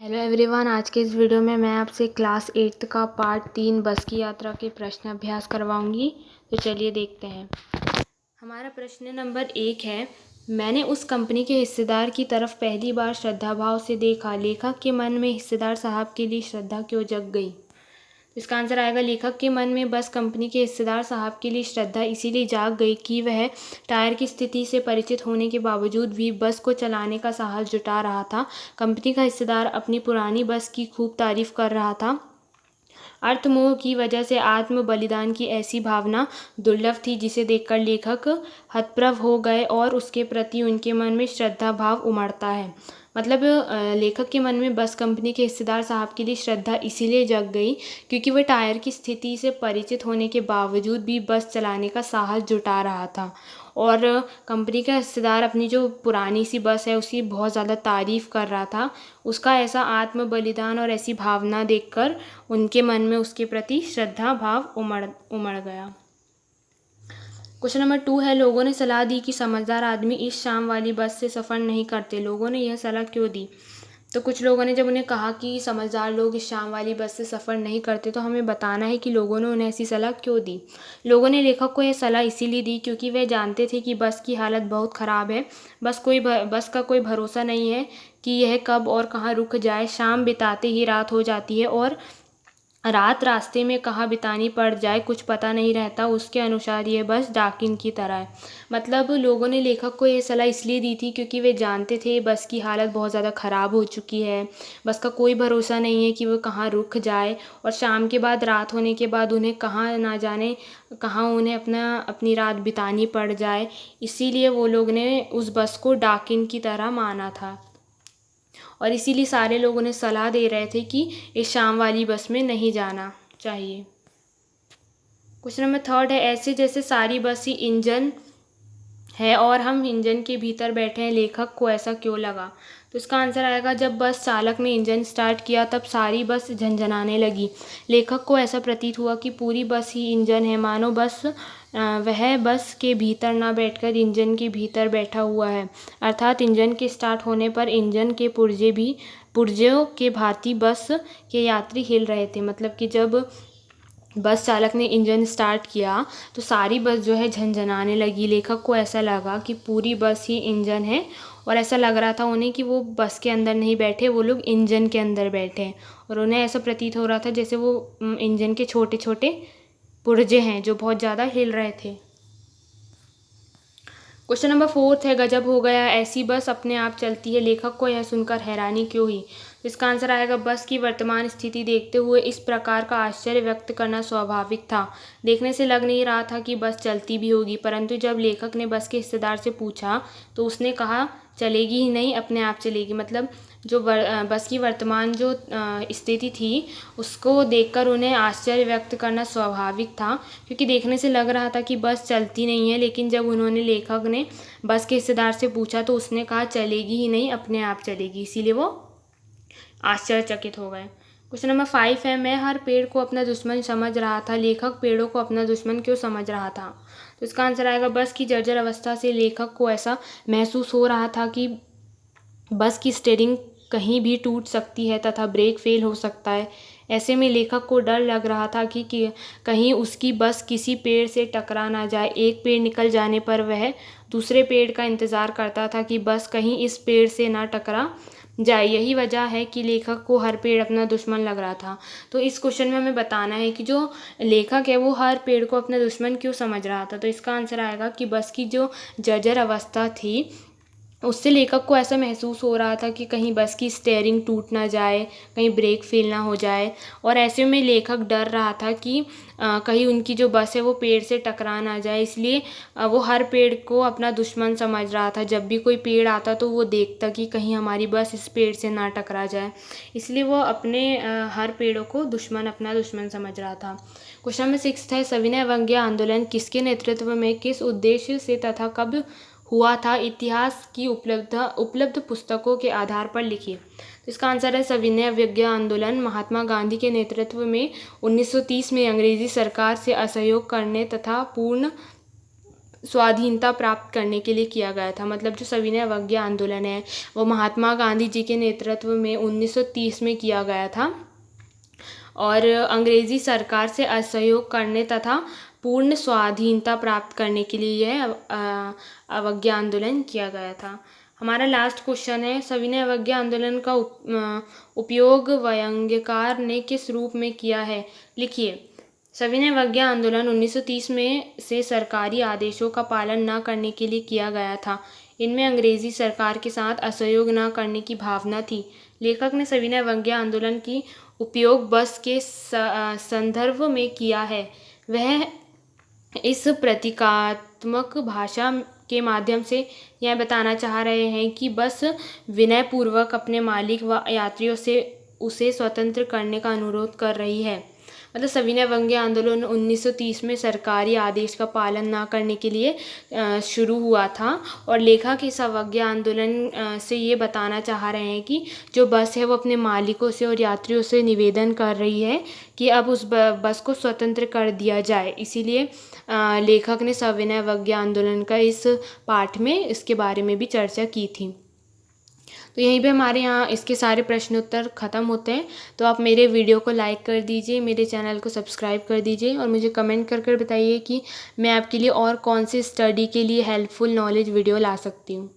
Hello everyone, आज के इस वीडियो में मैं आपसे क्लास 8th का पार्ट 3 बस की यात्रा के प्रश्न अभ्यास करवाऊंगी। तो चलिए देखते हैं। हमारा प्रश्न नंबर 1 है, मैंने उस कंपनी के हिस्सेदार की तरफ पहली बार श्रद्धाभाव से देखा। लेखक के मन में हिस्सेदार साहब के लिए श्रद्धा क्यों जग गई? इसका आंसर आएगा, लेखक के मन में बस कंपनी के हिस्सेदार साहब के लिए श्रद्धा इसीलिए जाग गई कि वह टायर की स्थिति से परिचित होने के बावजूद भी बस को चलाने का साहस जुटा रहा था। कंपनी का हिस्सेदार अपनी पुरानी बस की खूब तारीफ कर रहा था। अर्थमोह की वजह से आत्म बलिदान की ऐसी भावना दुर्लभ थी जिसे देखकर लेखक हतप्रभ हो गए और उसके प्रति उनके मन में श्रद्धा भाव उमड़ता है। मतलब लेखक के मन में बस कंपनी के हिस्सेदार साहब के लिए श्रद्धा इसीलिए जग गई क्योंकि वह टायर की स्थिति से परिचित होने के बावजूद भी बस चलाने का साहस जुटा रहा था। और कंपनी का हिस्सेदार अपनी जो पुरानी सी बस है उसकी बहुत ज़्यादा तारीफ़ कर रहा था। उसका ऐसा आत्म बलिदान और ऐसी भावना देखकर उनके मन में उसके प्रति श्रद्धा भाव उमड़ गया। क्वेश्चन नंबर 2 है, लोगों ने सलाह दी कि समझदार आदमी इस शाम वाली बस से सफ़र नहीं करते। लोगों ने यह सलाह क्यों दी? तो कुछ लोगों ने जब उन्हें कहा कि समझदार लोग इस शाम वाली बस से सफ़र नहीं करते, तो हमें बताना है कि लोगों ने उन्हें ऐसी सलाह क्यों दी। लोगों ने लेखक को यह सलाह इसीलिए दी क्योंकि वह जानते थे कि बस की हालत बहुत ख़राब है। बस का कोई भरोसा नहीं है कि यह कब और कहाँ रुक जाए। शाम बिताते ही रात हो जाती है और रात रास्ते में कहाँ बितानी पड़ जाए कुछ पता नहीं रहता। उसके अनुसार ये बस डाकिन की तरह है। मतलब लोगों ने लेखक को ये सलाह इसलिए दी थी क्योंकि वे जानते थे बस की हालत बहुत ज़्यादा ख़राब हो चुकी है। बस का कोई भरोसा नहीं है कि वो कहाँ रुक जाए और शाम के बाद रात होने के बाद उन्हें कहाँ ना जाने कहाँ उन्हें अपनी रात बितानी पड़ जाए। इसीलिए वो लोग ने उस बस को डाकिन की तरह माना था और इसीलिए सारे लोग उन्हें सलाह दे रहे थे कि इस शाम वाली बस में नहीं जाना चाहिए। क्वेश्चन नंबर 3 है, ऐसे जैसे सारी बस ही इंजन है और हम इंजन के भीतर बैठे हैं। लेखक को ऐसा क्यों लगा? तो इसका आंसर आएगा, जब बस चालक ने इंजन स्टार्ट किया तब सारी बस झनझनाने लगी। लेखक को ऐसा प्रतीत हुआ कि पूरी बस ही इंजन है, मानो वह बस के भीतर ना बैठकर इंजन के भीतर बैठा हुआ है। अर्थात इंजन के स्टार्ट होने पर इंजन के पुर्जों के भांति बस के यात्री हिल रहे थे। मतलब कि जब बस चालक ने इंजन स्टार्ट किया तो सारी बस जो है झनझनाने लगी। लेखक को ऐसा लगा कि पूरी बस ही इंजन है और ऐसा लग रहा था उन्हें कि वो बस के अंदर नहीं बैठे, वो लोग इंजन के अंदर बैठे हैं और उन्हें ऐसा प्रतीत हो रहा था जैसे वो इंजन के छोटे छोटे पुर्जे हैं जो बहुत ज़्यादा हिल रहे थे। क्वेश्चन नंबर 4 है, गजब हो गया, ऐसी बस अपने आप चलती है। लेखक को यह सुनकर हैरानी क्यों हुई? तो इसका आंसर आएगा, बस की वर्तमान स्थिति देखते हुए इस प्रकार का आश्चर्य व्यक्त करना स्वाभाविक था। देखने से लग नहीं रहा था कि बस चलती भी होगी, परंतु जब लेखक ने बस के हिस्सेदार से पूछा तो उसने कहा चलेगी ही नहीं, अपने आप चलेगी। मतलब जो बस की वर्तमान जो स्थिति थी उसको देखकर उन्हें आश्चर्य व्यक्त करना स्वाभाविक था क्योंकि देखने से लग रहा था कि बस चलती नहीं है। लेकिन जब उन्होंने लेखक ने बस के हिस्सेदार से पूछा तो उसने कहा चलेगी ही नहीं, अपने आप चलेगी, इसीलिए वो आश्चर्यचकित हो गए। क्वेश्चन नंबर 5 है, मैं हर पेड़ को अपना दुश्मन समझ रहा था। लेखक पेड़ों को अपना दुश्मन क्यों समझ रहा था? तो इसका आंसर आएगा, बस की जर्जर अवस्था से लेखक को ऐसा महसूस हो रहा था कि बस की स्टीयरिंग कहीं भी टूट सकती है तथा ब्रेक फेल हो सकता है। ऐसे में लेखक को डर लग रहा था कि कहीं उसकी बस किसी पेड़ से टकरा ना जाए। एक पेड़ निकल जाने पर वह दूसरे पेड़ का इंतज़ार करता था कि बस कहीं इस पेड़ से ना टकरा जाए। यही वजह है कि लेखक को हर पेड़ अपना दुश्मन लग रहा था। तो इस क्वेश्चन में हमें बताना है कि जो लेखक है वो हर पेड़ को अपना दुश्मन क्यों समझ रहा था। तो इसका आंसर आएगा कि बस की जो जर्जर अवस्था थी उससे लेखक को ऐसा महसूस हो रहा था कि कहीं बस की स्टीयरिंग टूट ना जाए, कहीं ब्रेक फेल ना हो जाए। और ऐसे में लेखक डर रहा था कि कहीं उनकी जो बस है वो पेड़ से टकरा ना जाए, इसलिए वो हर पेड़ को अपना दुश्मन समझ रहा था। जब भी कोई पेड़ आता तो वो देखता कि कहीं हमारी बस इस पेड़ से ना टकरा जाए, इसलिए वो अपने हर पेड़ों को अपना दुश्मन समझ रहा था। क्वेश्चन नंबर 6 है, सविनय अवज्ञा आंदोलन किसके नेतृत्व में, किस उद्देश्य से तथा कब हुआ था? इतिहास की उपलब्ध पुस्तकों के आधार पर लिखिए। तो इसका आंसर है, सविनय अवज्ञा आंदोलन महात्मा गांधी के नेतृत्व में 1930 में अंग्रेजी सरकार से असहयोग करने तथा पूर्ण स्वाधीनता प्राप्त करने के लिए किया गया था। मतलब जो सविनय अवज्ञा आंदोलन है वो महात्मा गांधी जी के नेतृत्व में 1930 में किया गया था और अंग्रेज़ी सरकार से असहयोग करने तथा पूर्ण स्वाधीनता प्राप्त करने के लिए यह अवज्ञा आंदोलन किया गया था। हमारा लास्ट क्वेश्चन है, सविनय अवज्ञा आंदोलन का उपयोग व्यंग्यकार ने किस रूप में किया है? लिखिए। सविनय अवज्ञा आंदोलन 1930 में से सरकारी आदेशों का पालन न करने के लिए किया गया था। इनमें अंग्रेजी सरकार के साथ असहयोग न करने की भावना थी। लेखक ने सविनय अवज्ञा आंदोलन की उपयोग बस के संदर्भ में किया है। वह इस प्रतीकात्मक भाषा के माध्यम से यह बताना चाह रहे हैं कि बस विनयपूर्वक अपने मालिक व यात्रियों से उसे स्वतंत्र करने का अनुरोध कर रही है। मतलब सविनय अवज्ञा आंदोलन 1930 में सरकारी आदेश का पालन न करने के लिए शुरू हुआ था और लेखक इस अवज्ञा आंदोलन से ये बताना चाह रहे हैं कि जो बस है वो अपने मालिकों से और यात्रियों से निवेदन कर रही है कि अब उस बस को स्वतंत्र कर दिया जाए। इसीलिए लेखक ने सविनय अवज्ञा आंदोलन का इस पाठ में इसके बारे में भी चर्चा की थी। तो यहीं पे हमारे यहाँ इसके सारे प्रश्न उत्तर ख़त्म होते हैं। तो आप मेरे वीडियो को लाइक कर दीजिए, मेरे चैनल को सब्सक्राइब कर दीजिए और मुझे कमेंट कर कर बताइए कि मैं आपके लिए और कौन सी स्टडी के लिए हेल्पफुल नॉलेज वीडियो ला सकती हूँ।